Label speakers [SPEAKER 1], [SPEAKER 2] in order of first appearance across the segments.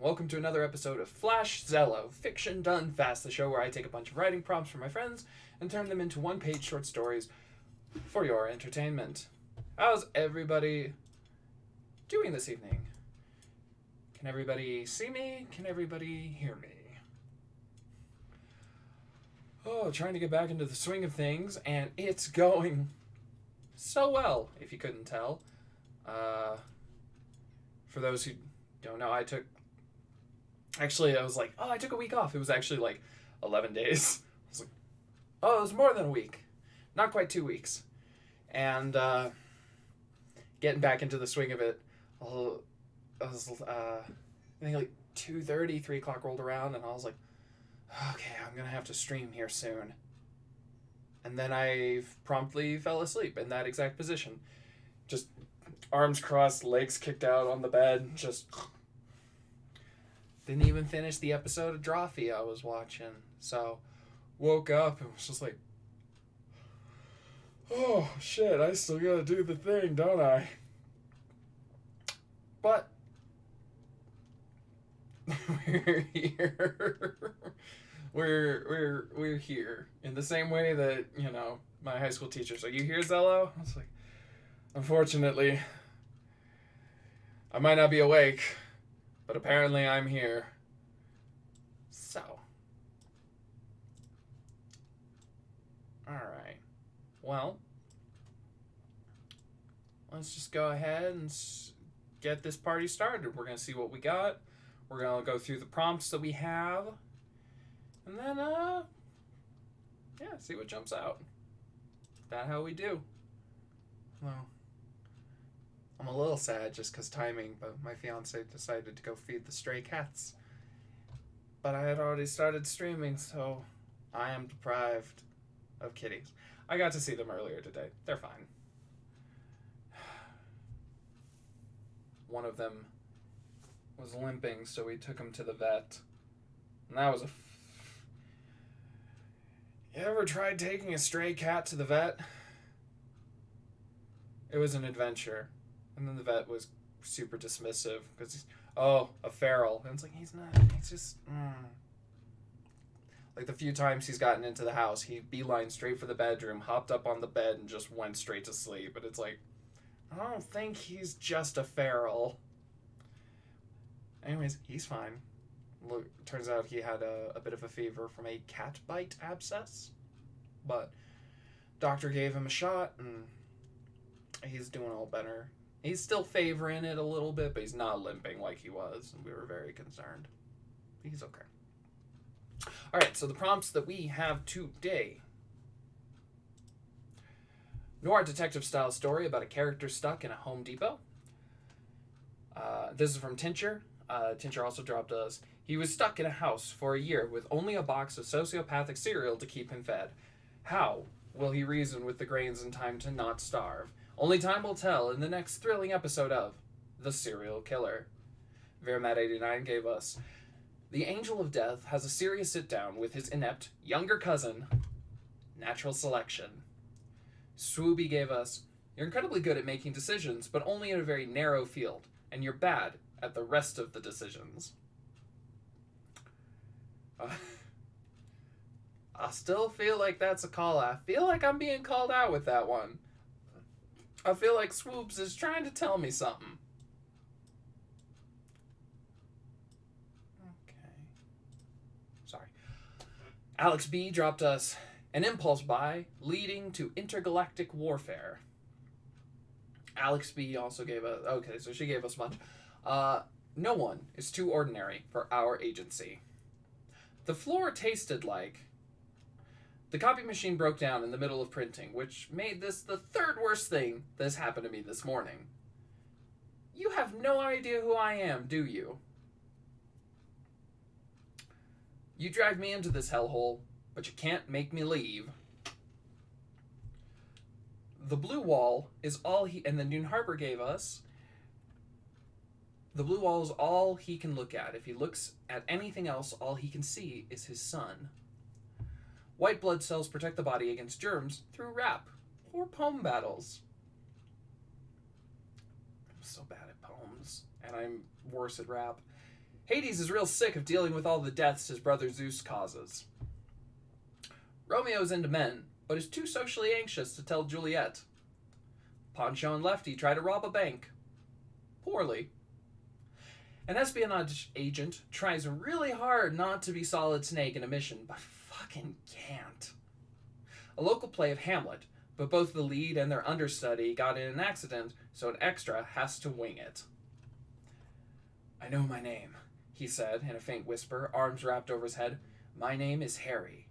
[SPEAKER 1] welcome to another episode of Flash Zellow, Fiction Done Fast, the show where I take a bunch of writing prompts from my friends and turn them into one-page short stories for your entertainment. How's everybody doing this evening? Can everybody see me? Can everybody hear me? Oh, trying to get back into the swing of things, and it's going so well, if you couldn't tell. For those who don't know, I took a week off. It was actually like 11 days. I was like, oh, it was more than a week. Not quite 2 weeks. And getting back into the swing of it, I think like 2:30, 3 o'clock rolled around, and I was like, okay, I'm going to have to stream here soon. And then I promptly fell asleep in that exact position. Just arms crossed, legs kicked out on the bed, just didn't even finish the episode of Drawfee I was watching. So woke up and was just like, oh shit, I still gotta do the thing, don't I? But we're here. We're here in the same way that, my high school teachers, are you here, Zellow? I was like, unfortunately, I might not be awake, but apparently I'm here. So, alright, well, let's just go ahead and get this party started. We're going to see what we got. We're going to go through the prompts that we have, and then, see what jumps out. That's how we do. Well, I'm a little sad just because timing, but my fiance decided to go feed the stray cats. But I had already started streaming, so I am deprived of kitties. I got to see them earlier today. They're fine. One of them was limping, so we took him to the vet. And that was You ever tried taking a stray cat to the vet? It was an adventure. And then the vet was super dismissive because he's, a feral. And it's like, he's not, he's just, Like the few times he's gotten into the house, he beelined straight for the bedroom, hopped up on the bed, and just went straight to sleep. But it's like, I don't think he's just a feral. Anyways, he's fine. Look, turns out he had a bit of a fever from a cat bite abscess. But doctor gave him a shot, and he's doing all better. He's still favoring it a little bit, but he's not limping like he was, and we were very concerned. He's okay. Alright, so the prompts that we have today. Noir detective-style story about a character stuck in a Home Depot. This is from Tincher. Tincher also dropped us. He was stuck in a house for a year with only a box of sociopathic cereal to keep him fed. How will he reason with the grains in time to not starve? Only time will tell in the next thrilling episode of The Serial Killer. Vermat89 gave us, the Angel of Death has a serious sit-down with his inept younger cousin, Natural Selection. Swooby gave us, you're incredibly good at making decisions, but only in a very narrow field, and you're bad at the rest of the decisions. I still feel like that's a call out. I feel like I'm being called out with that one. I feel like Swoops is trying to tell me something. Okay. Sorry. Alex B dropped us an impulse buy leading to intergalactic warfare. Alex B also gave us... Okay, so she gave us much. No one is too ordinary for our agency. The floor tasted like... The copy machine broke down in the middle of printing, which made this the third worst thing that has happened to me this morning. You have no idea who I am, do you? You dragged me into this hellhole, but you can't make me leave. The blue wall is all he... And then Noon Harbor gave us... The blue wall is all he can look at. If he looks at anything else, all he can see is his son. White blood cells protect the body against germs through rap or poem battles. I'm so bad at poems, and I'm worse at rap. Hades is real sick of dealing with all the deaths his brother Zeus causes. Romeo's into men, but is too socially anxious to tell Juliet. Poncho and Lefty try to rob a bank. Poorly. An espionage agent tries really hard not to be Solid Snake in a mission, but fucking can't. A local play of Hamlet, but both the lead and their understudy got in an accident, so an extra has to wing it. I know my name, he said in a faint whisper, arms wrapped over his head. My name is Harry.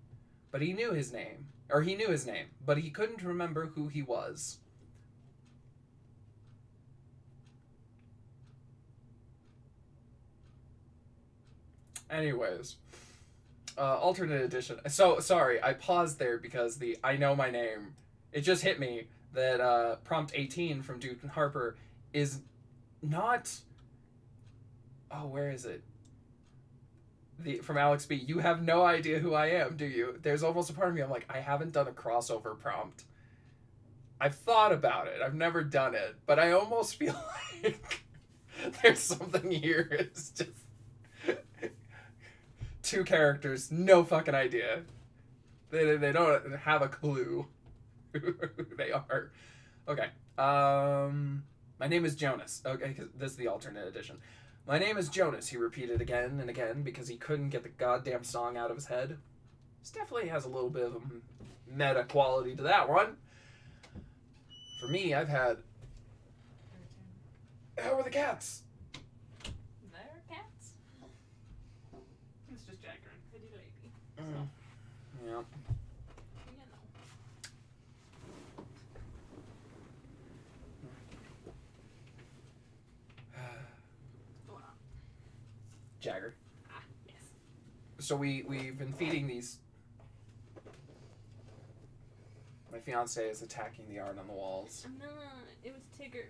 [SPEAKER 1] But he knew his name, but he couldn't remember who he was. Anyways, alternate edition. So, sorry, I paused there because the I know my name, it just hit me that prompt 18 from Duke and Harper is not... Oh, where is it? From Alex B. You have no idea who I am, do you? There's almost a part of me, I'm like, I haven't done a crossover prompt. I've thought about it. I've never done it. But I almost feel like there's something here. It's just... two characters, no fucking idea. They don't have a clue who they are. Okay. My name is Jonas. Okay, 'cause this is the alternate edition. My name is Jonas, he repeated again and again because he couldn't get the goddamn song out of his head. This definitely has a little bit of a meta quality to that one. For me, I've had... How are the cats?
[SPEAKER 2] They're cats. It's just Jagger and Pretty Lady. So.
[SPEAKER 1] Yeah.
[SPEAKER 2] You know.
[SPEAKER 1] Jagger.
[SPEAKER 2] Ah, yes.
[SPEAKER 1] So we've been feeding these... My fiance is attacking the art on the walls.
[SPEAKER 2] I'm not. It was Tigger.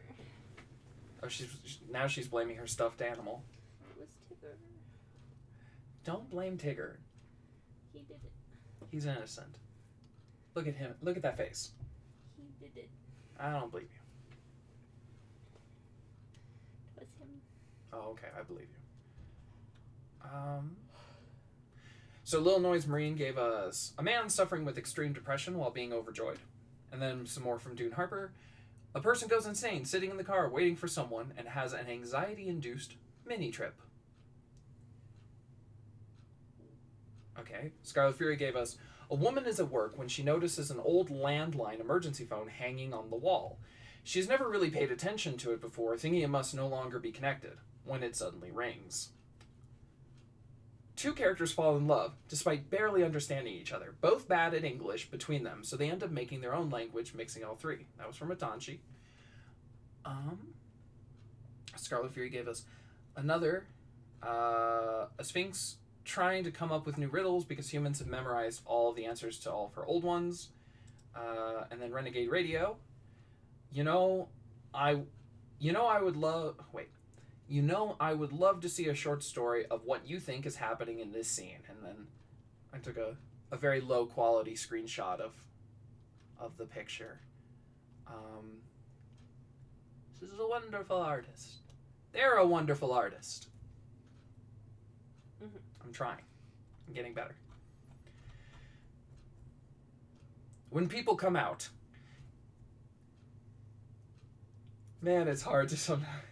[SPEAKER 1] Oh, now she's blaming her stuffed animal.
[SPEAKER 2] It was Tigger.
[SPEAKER 1] Don't blame Tigger.
[SPEAKER 2] He did it.
[SPEAKER 1] He's innocent. Look at him. Look at that face.
[SPEAKER 2] He did it.
[SPEAKER 1] I don't believe you.
[SPEAKER 2] It was him.
[SPEAKER 1] Oh, okay. I believe you. So Lil Noise Marine gave us a man suffering with extreme depression while being overjoyed. And then some more from Dune Harper. A person goes insane sitting in the car waiting for someone and has an anxiety-induced mini-trip. Okay. Scarlet Fury gave us a woman is at work when she notices an old landline emergency phone hanging on the wall. She's never really paid attention to it before, thinking it must no longer be connected, when it suddenly rings. Two characters fall in love, despite barely understanding each other. Both bad at English between them, so they end up making their own language, mixing all three. That was from Atanchi. Scarlet Fury gave us another, a Sphinx trying to come up with new riddles because humans have memorized all the answers to all of her old ones. And then Renegade Radio. I would love to see a short story of what you think is happening in this scene. And then I took a very low quality screenshot of the picture. This is a wonderful artist. They're a wonderful artist.
[SPEAKER 2] Mm-hmm.
[SPEAKER 1] I'm trying. I'm getting better. When people come out, man, it's hard to sometimes...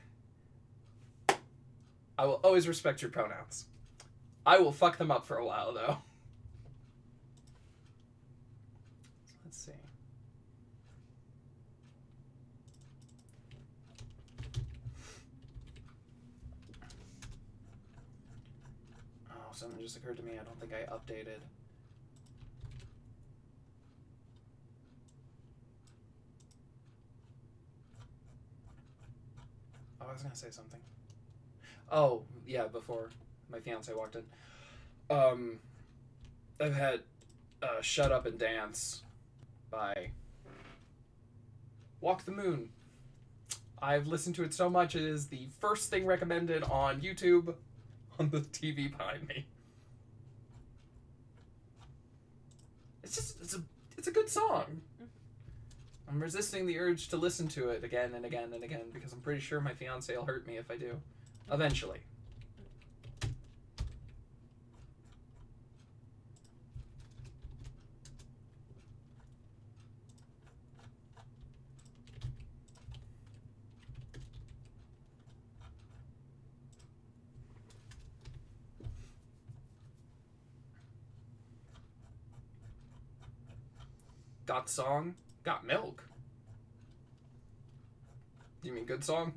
[SPEAKER 1] I will always respect your pronouns. I will fuck them up for a while, though. So let's see. Oh, something just occurred to me. I don't think I updated. Oh, I was gonna say something. Oh, yeah, before my fiance walked in. I've had Shut Up and Dance by Walk the Moon. I've listened to it so much, it is the first thing recommended on YouTube on the TV behind me. It's a good song. I'm resisting the urge to listen to it again and again and again because I'm pretty sure my fiance will hurt me if I do. Eventually. Got song? Got milk. You mean good song?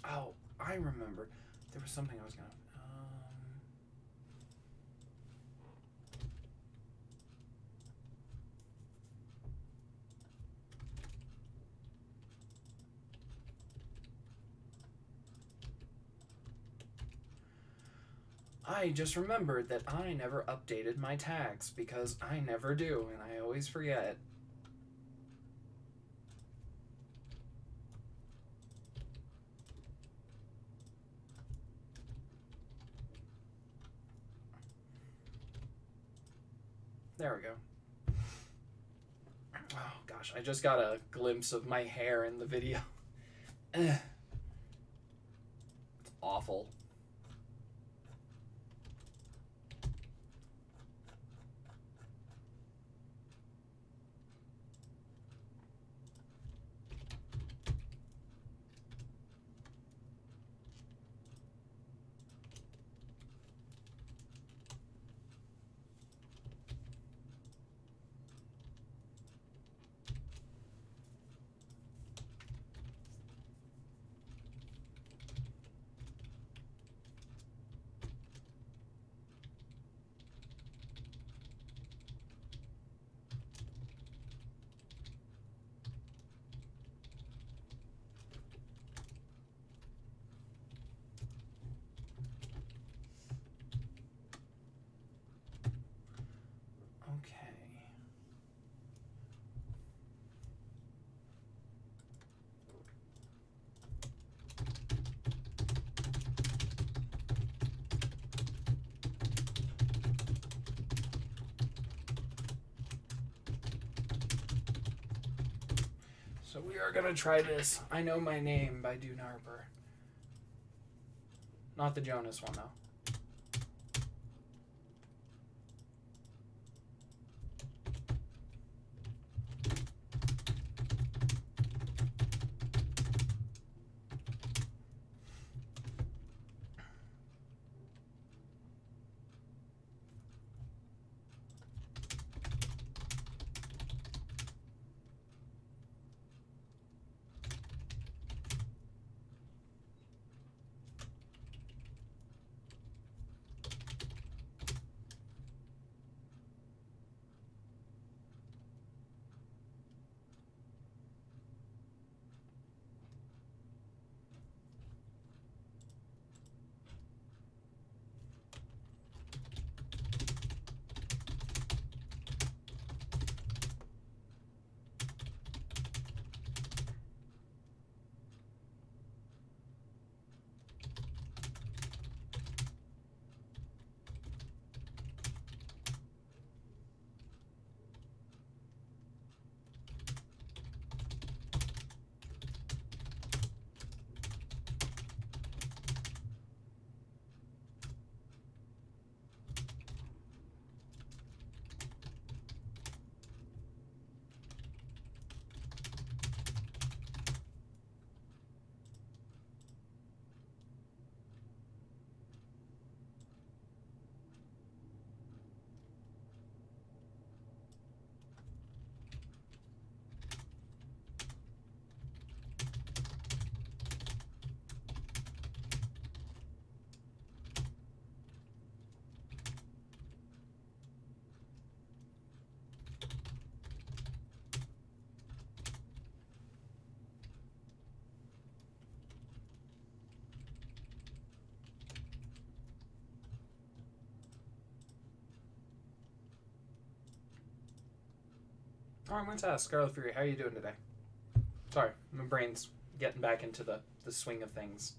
[SPEAKER 1] Oh, I remember. There was something I was gonna. I just remembered that I never updated my tags because I never do and I always forget. There we go. Oh gosh, I just got a glimpse of my hair in the video. It's awful. Okay. So we are gonna try this I Know My Name by Dune Harper. Not the Jonas one, though. Oh, I meant to ask Scarlet Fury, how are you doing today? Sorry, my brain's getting back into the swing of things.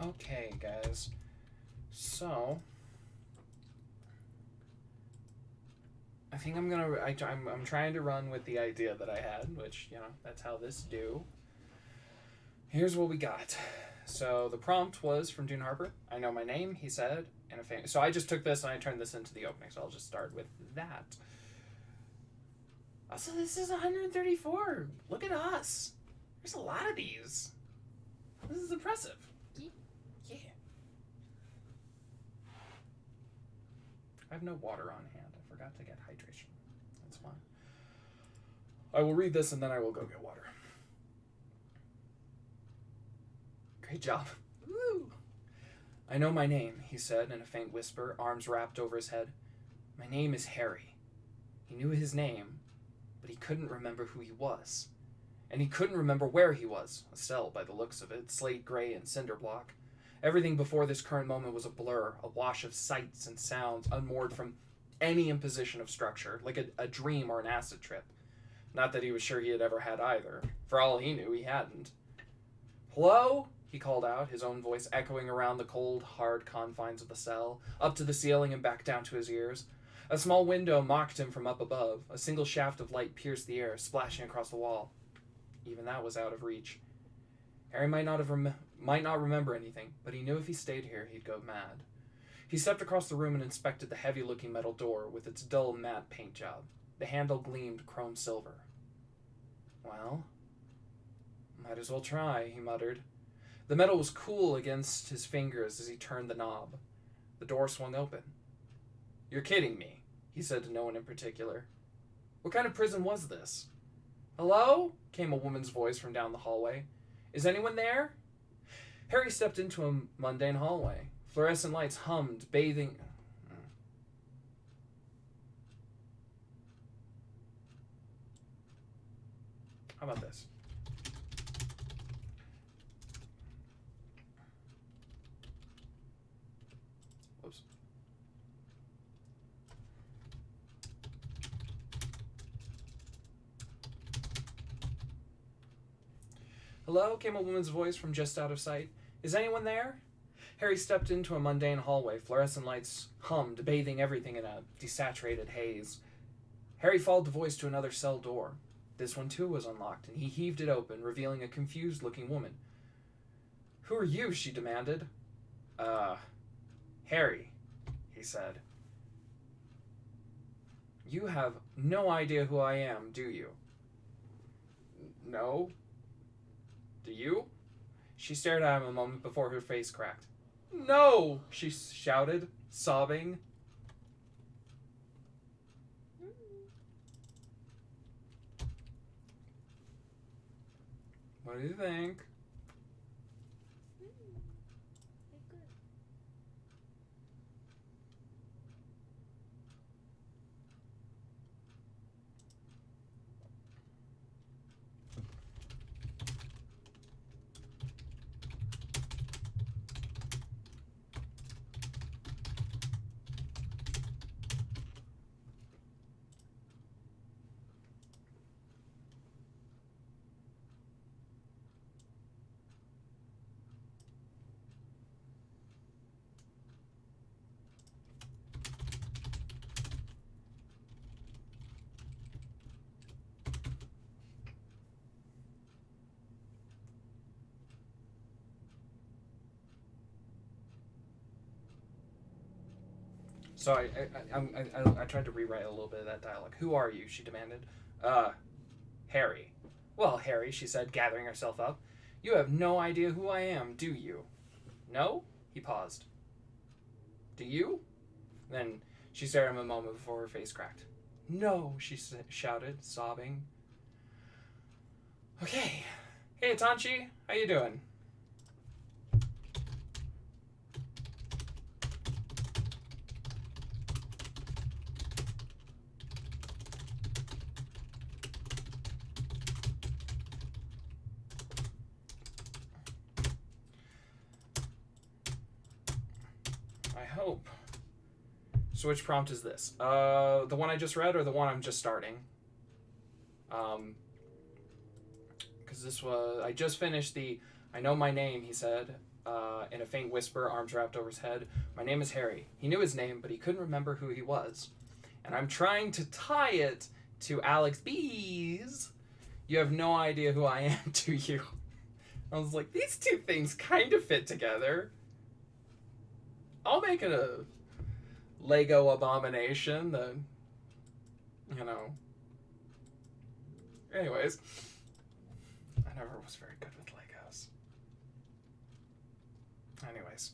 [SPEAKER 1] Okay, guys. So I think I'm gonna. I'm trying to run with the idea that I had, which that's how this do. Here's what we got. So the prompt was from Dune Harper. I know my name, he said, and a famous. So I just took this and I turned this into the opening. So I'll just start with that. Also, this is 134. Look at us. There's a lot of these. This is impressive. Yeah. I have no water on hand. I forgot to get hydration. That's fine. I will read this and then I will go get water. Great job. Woo! I know my name, he said in a faint whisper, arms wrapped over his head. My name is Harry. He knew his name, but he couldn't remember who he was. And he couldn't remember where he was. A cell, by the looks of it, slate gray and cinder block. Everything before this current moment was a blur, a wash of sights and sounds unmoored from any imposition of structure, like a dream or an acid trip. Not that he was sure he had ever had either. For all he knew, he hadn't. Hello? He called out, his own voice echoing around the cold, hard confines of the cell, up to the ceiling and back down to his ears. A small window mocked him from up above. A single shaft of light pierced the air, splashing across the wall. Even that was out of reach. Harry might not remember anything, but he knew if he stayed here, he'd go mad. He stepped across the room and inspected the heavy-looking metal door with its dull, matte paint job. The handle gleamed chrome silver. Well, might as well try, he muttered. The metal was cool against his fingers as he turned the knob. The door swung open. You're kidding me, he said to no one in particular. What kind of prison was this? Hello? Came a woman's voice from down the hallway. Is anyone there? Harry stepped into a mundane hallway. Fluorescent lights hummed, bathing... How about this? Whoops. Hello? Came a woman's voice from just out of sight. Is anyone there? Harry stepped into a mundane hallway. Fluorescent lights hummed, bathing everything in a desaturated haze. Harry followed the voice to another cell door. This one too was unlocked, and he heaved it open, revealing a confused-looking woman. Who are you? She demanded. Harry, he said. You have no idea who I am, do you? No. Do you? She stared at him a moment before her face cracked. No! She shouted, sobbing. What do you think? So I tried to rewrite a little bit of that dialogue. Who are you? She demanded. Harry. Well, Harry, she said, gathering herself up. You have no idea who I am, do you? No? He paused. Do you? Then she stared at him a moment before her face cracked. No, she shouted, sobbing. Okay. Hey, Tanchi, how you doing? I hope. So which prompt is this? The one I just read or the one I'm just starting? Because this was... I just finished the... I know my name, he said. in a faint whisper, arms wrapped over his head. My name is Harry. He knew his name, but he couldn't remember who he was. And I'm trying to tie it to Alex B's. You have no idea who I am, do you? I was like, these two things kind of fit together. I'll make it a Lego abomination that, you know. Anyways, I never was very good with Legos. Anyways.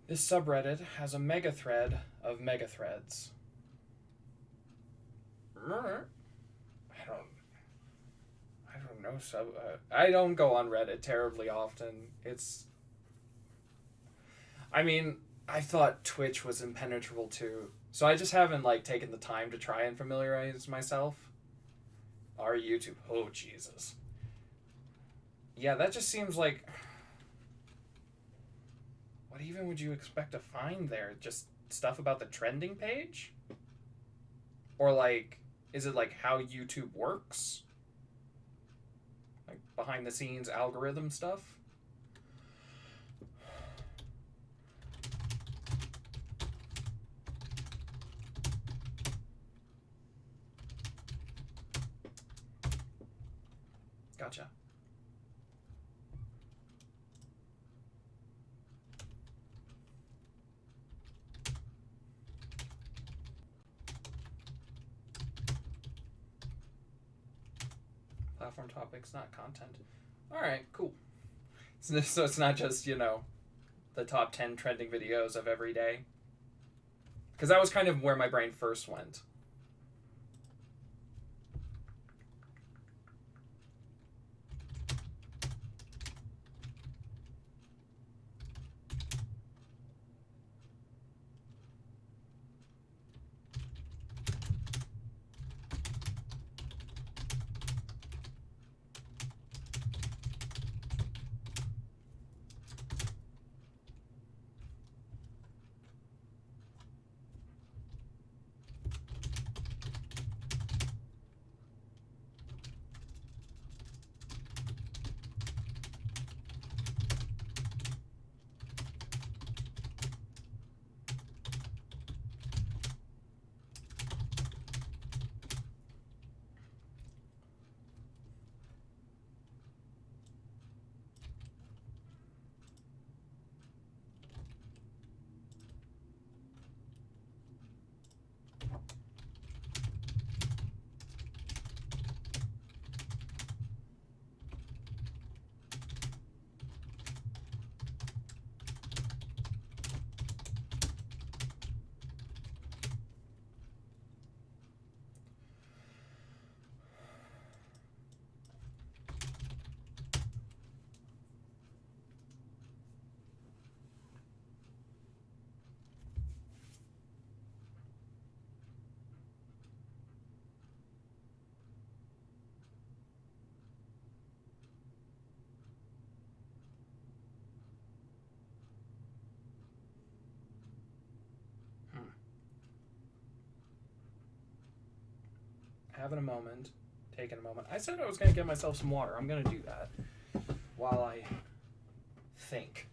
[SPEAKER 1] This subreddit has a mega thread of mega threads. I don't know. I don't go on Reddit terribly often. I mean, I thought Twitch was impenetrable too, so I just haven't taken the time to try and familiarize myself. Or YouTube. Oh Jesus. Yeah, that just seems like. What even would you expect to find there? Just stuff about the trending page? Or is it how YouTube works? Behind the scenes algorithm stuff? Gotcha. Platform topics, not content. Alright, cool. So it's not just, the top 10 trending videos of every day. Because that was kind of where my brain first went. Having a moment, taking a moment. I said I was going to get myself some water. I'm going to do that while I think.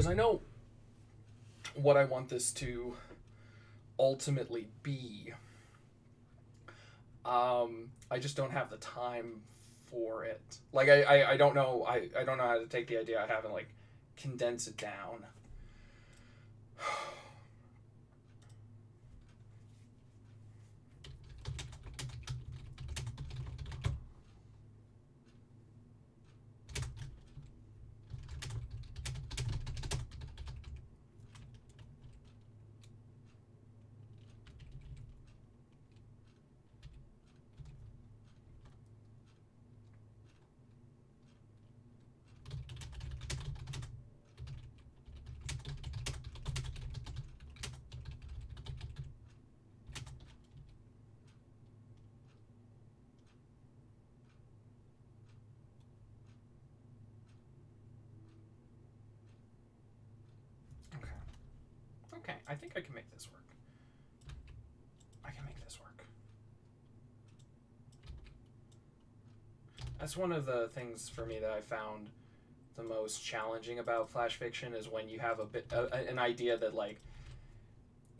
[SPEAKER 1] because I know what I want this to ultimately be. I just don't have the time for it. Like I don't know I don't know how to take the idea I have and like condense it down. Okay, I think I can make this work. I can make this work. That's one of the things for me that I found the most challenging about flash fiction is when you have an idea that like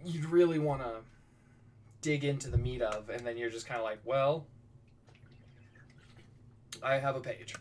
[SPEAKER 1] you'd really want to dig into the meat of, and then you're just kind of like, well, I have a page.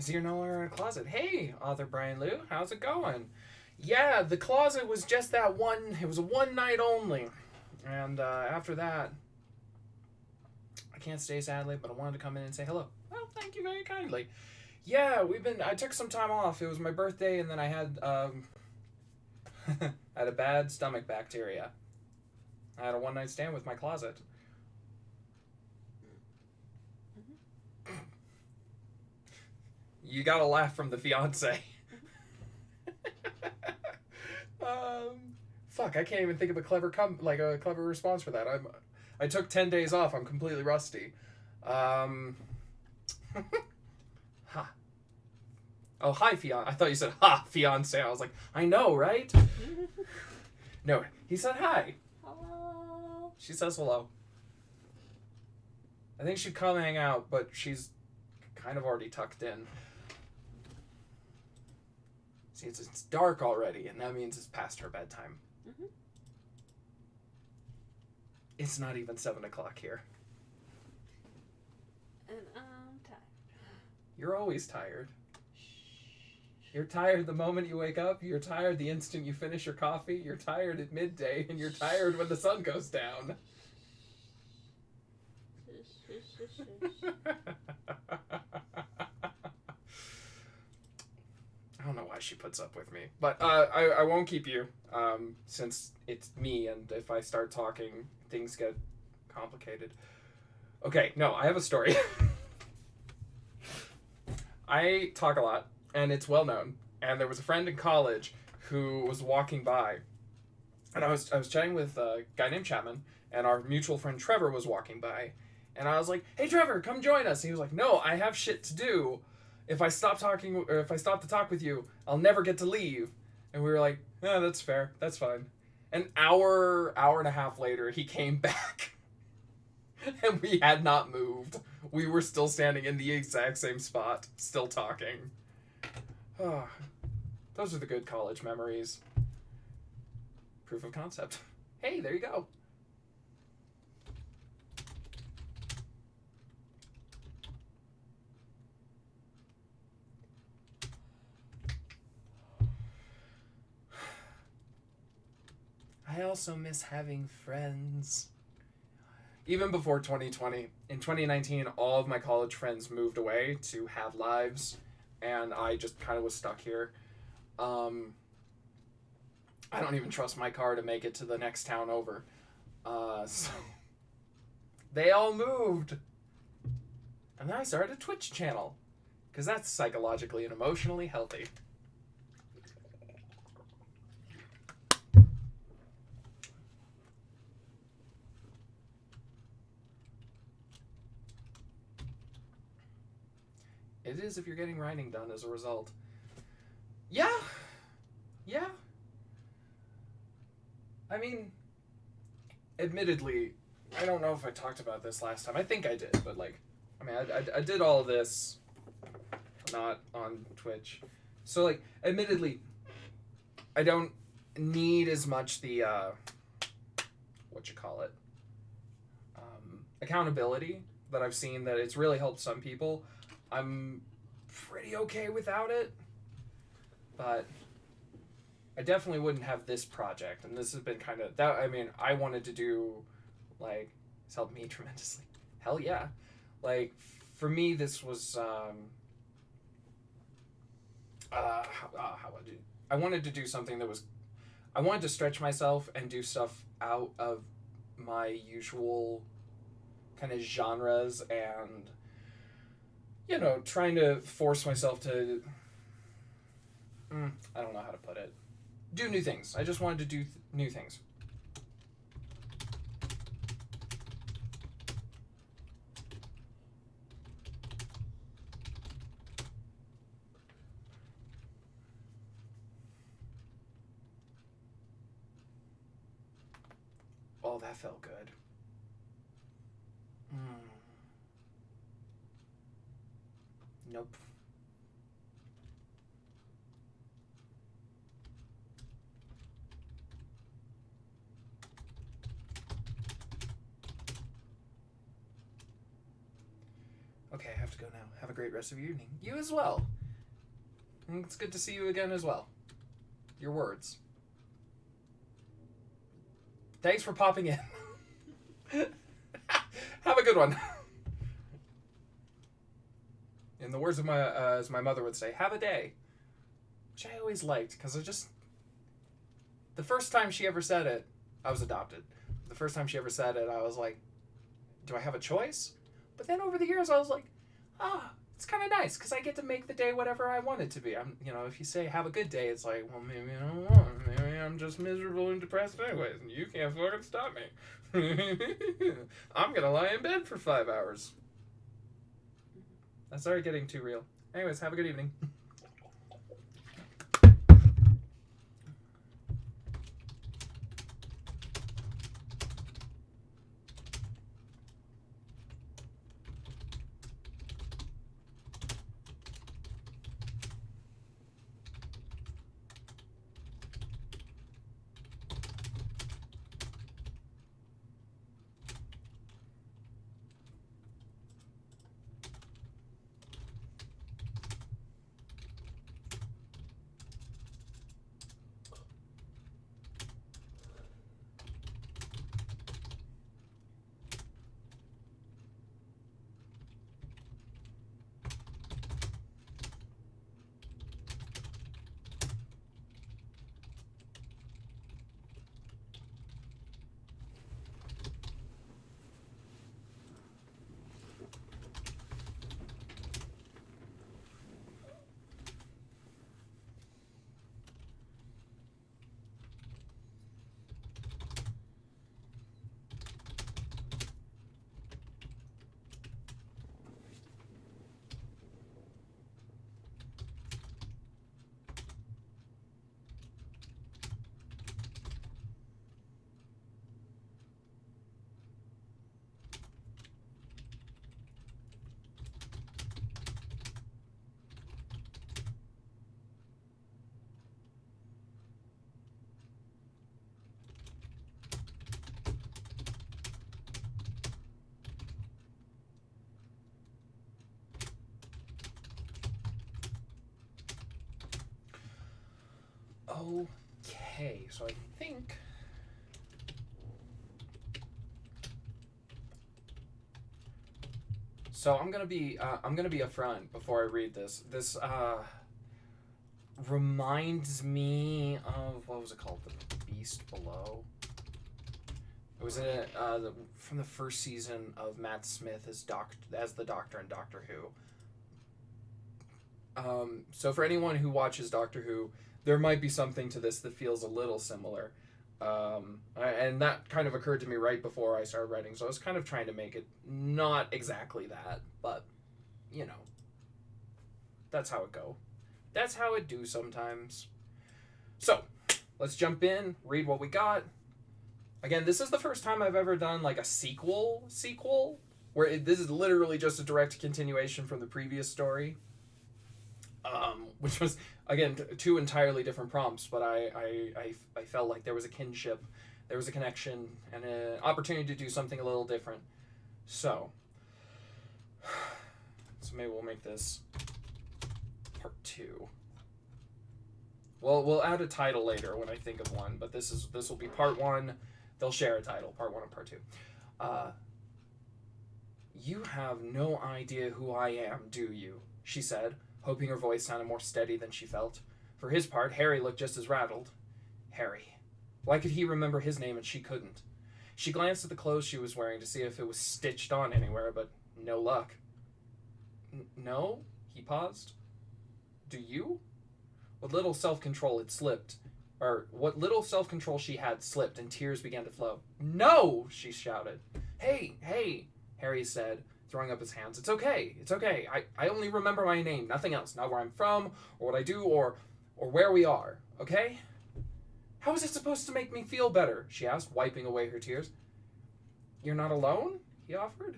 [SPEAKER 1] because you're no longer in a closet. Hey, author Brian Liu, how's it going? Yeah, the closet was just that one. It was a one night only, and after that, I can't stay sadly, but I wanted to come in and say hello. Well, thank you very kindly. Yeah, I took some time off. It was my birthday, and then I had had a bad stomach bacteria. I had a one night stand with my closet. You gotta laugh from the fiance. Fuck, I can't even think of a clever response for that. I took 10 days off. I'm completely rusty. Ha. Oh, hi, fiance. I thought you said ha, fiance. I was like, I know, right? No, he said hi.
[SPEAKER 2] Hello.
[SPEAKER 1] She says hello. I think she'd come hang out, but she's kind of already tucked in. See, it's dark already, and that means it's past her bedtime.
[SPEAKER 2] Mm-hmm.
[SPEAKER 1] It's not even 7 o'clock here.
[SPEAKER 2] And I'm tired.
[SPEAKER 1] You're always tired. You're tired the moment you wake up. You're tired the instant you finish your coffee. You're tired at midday, and you're tired when the sun goes down. I don't know why she puts up with me, but I won't keep you, since it's me, and if I start talking, things get complicated. Okay, no, I have a story. I talk a lot, and it's well known, and there was a friend in college who was walking by, and I was chatting with a guy named Chapman, and our mutual friend Trevor was walking by, and I was like, hey Trevor, come join us. And he was like, no, I have shit to do. If I stop talking, or if I stop to talk with you, I'll never get to leave. And we were like, yeah, that's fair. That's fine. An hour and a half later, he came back. And we had not moved. We were still standing in the exact same spot, still talking. Oh, those are the good college memories. Proof of concept. Hey, there you go. I also miss having friends. Even before 2020, in 2019, all of my college friends moved away to have lives, and I just kind of was stuck here. I don't even trust my car to make it to the next town over. So they all moved. And then I started a Twitch channel, because that's psychologically and emotionally healthy. It is if you're getting writing done as a result. Yeah. I mean, admittedly, I don't know if I talked about this last time. I think I did, but I did all this not on Twitch. So admittedly, I don't need as much the, accountability that I've seen that it's really helped some people. I'm pretty okay without it, but I definitely wouldn't have this project, and this has been kind of that. I mean, I wanted to do, it's helped me tremendously. Hell yeah, for me, this was I wanted to do something that was, I wanted to stretch myself and do stuff out of my usual kind of genres and, trying to force myself to, I don't know how to put it, do new things. I just wanted to do new things. Oh, that felt good. Nope. Okay, I have to go now. Have a great rest of your evening. You as well. And it's good to see you again as well. Your words. Thanks for popping in. Have a good one. In the words of my, as my mother would say, have a day. Which I always liked, because the first time she ever said it, I was adopted. The first time she ever said it, I was like, do I have a choice? But then over the years, I was like, it's kind of nice, because I get to make the day whatever I want it to be. If you say, have a good day, it's like, well, maybe I don't want it. Maybe I'm just miserable and depressed anyways, and you can't fucking stop me. I'm gonna lie in bed for 5 hours. I started getting too real. Anyways, have a good evening. Okay, so I think I'm gonna be upfront before I read this. This reminds me of, what was it called? The Beast Below. It was from the first season of Matt Smith as the Doctor in Doctor Who. So for anyone who watches Doctor Who, there might be something to this that feels a little similar. And that kind of occurred to me right before I started writing, so I was kind of trying to make it not exactly that, but, that's how it go. That's how it do sometimes. So, let's jump in, read what we got. Again, this is the first time I've ever done, like, a sequel, where this is literally just a direct continuation from the previous story. Which was, again, two entirely different prompts, but I felt like there was a kinship, there was a connection, and an opportunity to do something a little different. So maybe we'll make this part 2. Well, we'll add a title later when I think of one, but this will be part 1. They'll share a title, part 1 and part 2. You have no idea who I am, do you? She said, hoping her voice sounded more steady than she felt. For his part, Harry looked just as rattled. Harry. Why could he remember his name and she couldn't? She glanced at the clothes she was wearing to see if it was stitched on anywhere, but no luck. No? He paused. Do you? What little self-control she had slipped, and tears began to flow. No! She shouted. Hey, Harry said, throwing up his hands. It's okay. I only remember my name, nothing else. Not where I'm from, or what I do, or where we are, okay? How is it supposed to make me feel better? She asked, wiping away her tears. You're not alone? He offered.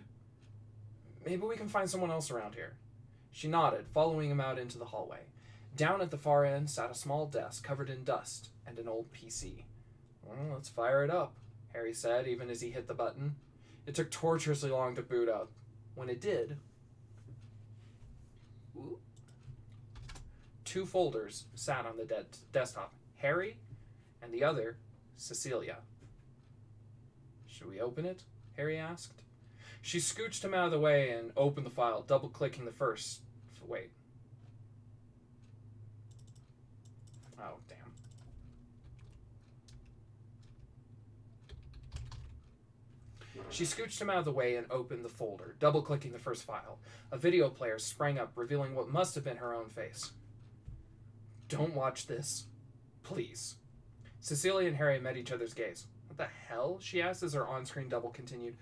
[SPEAKER 1] Maybe we can find someone else around here. She nodded, following him out into the hallway. Down at the far end sat a small desk covered in dust and an old PC. Well, let's fire it up, Harry said, even as he hit the button. It took torturously long to boot up. When it did, two folders sat on the desktop. Harry and the other, Cecilia. Should we open it? Harry asked. She scooched him out of the way and opened the file, double-clicking the first. Wait. Oh, damn. She scooched him out of the way and opened the folder, double-clicking the first file. A video player sprang up, revealing what must have been her own face. Don't watch this. Please. Cecilia and Harry met each other's gaze. What the hell? She asked as her on-screen double continued.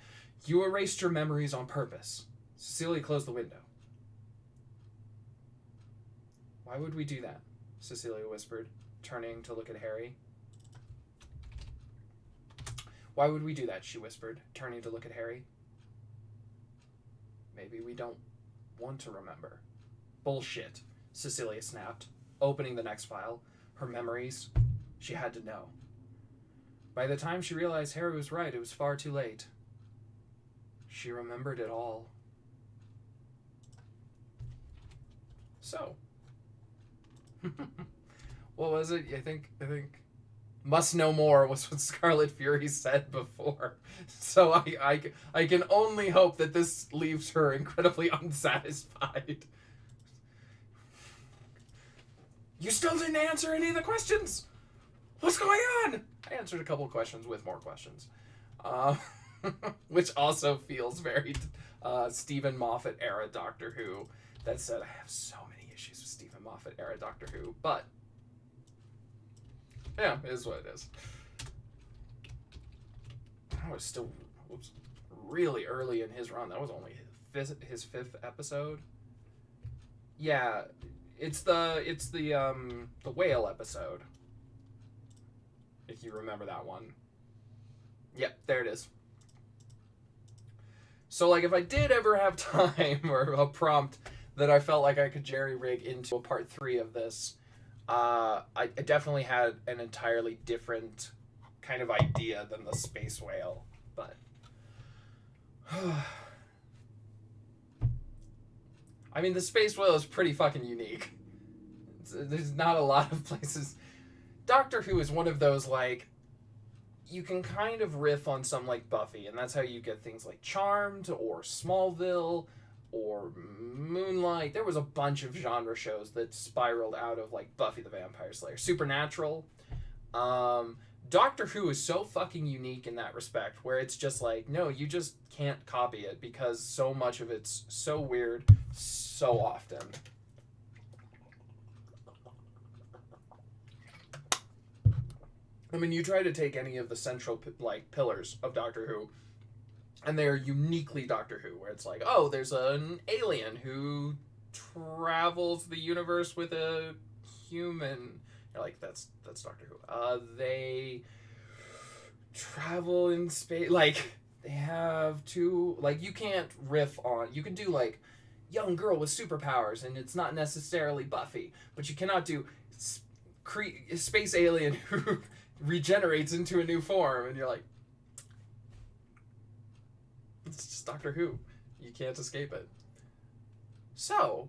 [SPEAKER 1] You erased your memories on purpose. Cecilia closed the window. Why would we do that? Cecilia whispered, turning to look at Harry. Why would we do that? She whispered, turning to look at Harry. Maybe we don't want to remember. Bullshit, Cecilia snapped, opening the next file. Her memories. She had to know. By the time she realized Harry was right, it was far too late. She remembered it all. So. What was it? I think must know more was what Scarlet Fury said before. So I can only hope that this leaves her incredibly unsatisfied. You still didn't answer any of the questions. What's going on? I answered a couple of questions with more questions. Which also feels very Stephen Moffat era Doctor Who. That said, I have so many issues with Stephen Moffat era Doctor Who, but yeah, it is what it is. I was still really early in his run. That was only his fifth episode. Yeah, it's the whale episode. If you remember that one. Yep, there it is. So, like, if I did ever have time or a prompt that I felt like I could jerry-rig into a part 3 of this, I definitely had an entirely different kind of idea than the space whale, but... I mean, the space whale is pretty fucking unique. There's not a lot of places... Doctor Who is one of those, like, you can kind of riff on some like Buffy, and that's how you get things like Charmed or Smallville or Moonlight. There was a bunch of genre shows that spiraled out of like Buffy the Vampire Slayer. Supernatural. Doctor Who is so fucking unique in that respect, where it's just like, no, you just can't copy it because so much of it's so weird so often. I mean, you try to take any of the central like pillars of Doctor Who, and they are uniquely Doctor Who, where it's like, oh, there's an alien who travels the universe with a human. You're like, that's Doctor Who. They travel in space. Like, they have two. Like, you can't riff on. You can do like young girl with superpowers, and it's not necessarily Buffy, but you cannot do space alien who regenerates into a new form, and you're like, it's just Doctor Who. You can't escape it. So,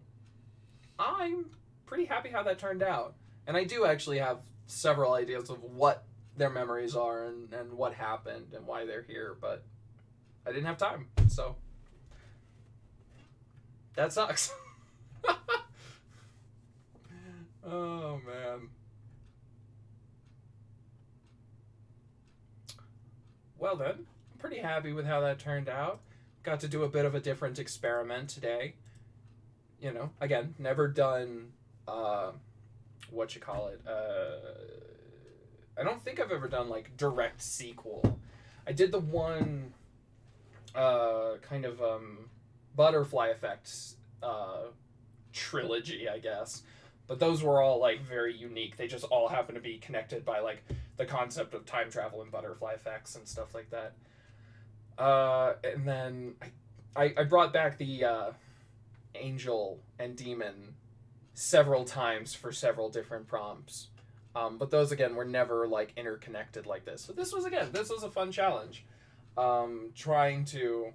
[SPEAKER 1] I'm pretty happy how that turned out. And I do actually have several ideas of what their memories are and what happened and why they're here, but I didn't have time, so that sucks. Oh, man. Well then, I'm pretty happy with how that turned out. Got to do a bit of a different experiment today. You know, again, never done, I don't think I've ever done, like, direct sequel. I did the one, Butterfly Effect, trilogy, I guess. But those were all, like, very unique. They just all happen to be connected by, like, the concept of time travel and butterfly effects and stuff like that. And then I brought back the angel and demon several times for several different prompts. But those, again, were never, like, interconnected like this. So this was a fun challenge. Trying to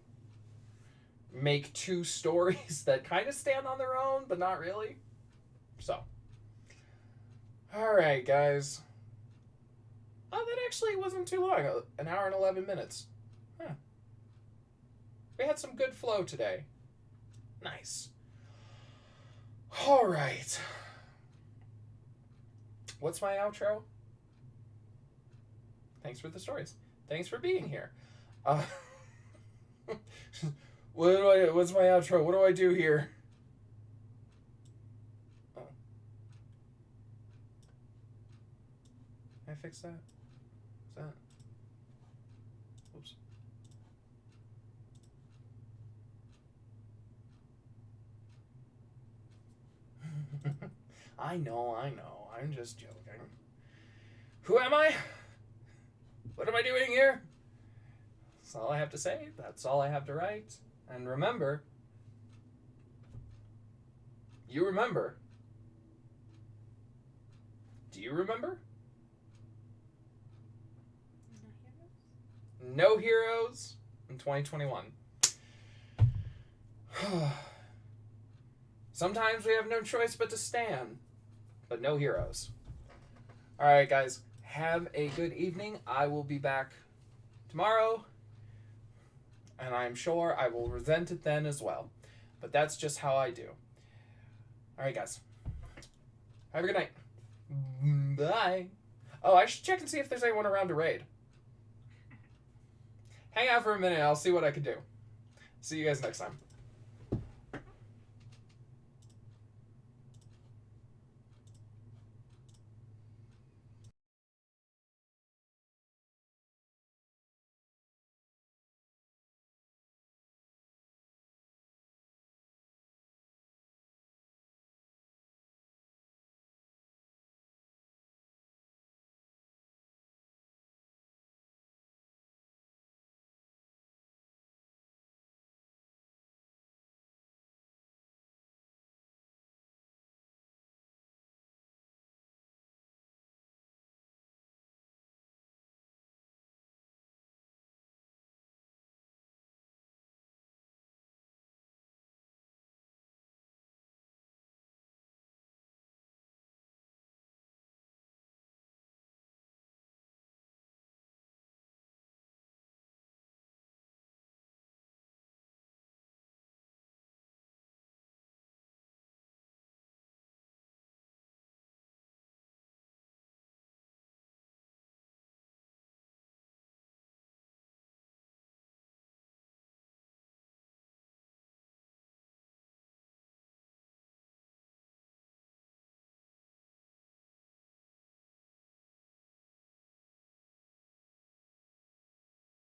[SPEAKER 1] make two stories that kind of stand on their own, but not really. So, Alright, guys. Oh, that actually wasn't too long. An hour and 11 minutes. Huh. We had some good flow today. Nice. Alright. What's my outro? Thanks for the stories. Thanks for being here. What's my outro? What do I do here? Oh. Can I fix that? Is that? Oops. I know. I'm just joking. Who am I? What am I doing here? That's all I have to say. That's all I have to write. And remember, you remember. Do you remember? No heroes in 2021. Sometimes we have no choice but to stand, but no heroes. All right, guys, have a good evening. I will be back tomorrow, and I'm sure I will resent it then as well. But that's just how I do. All right, guys. Have a good night. Bye. Oh, I should check and see if there's anyone around to raid. Hang out for a minute. I'll see what I can do. See you guys next time.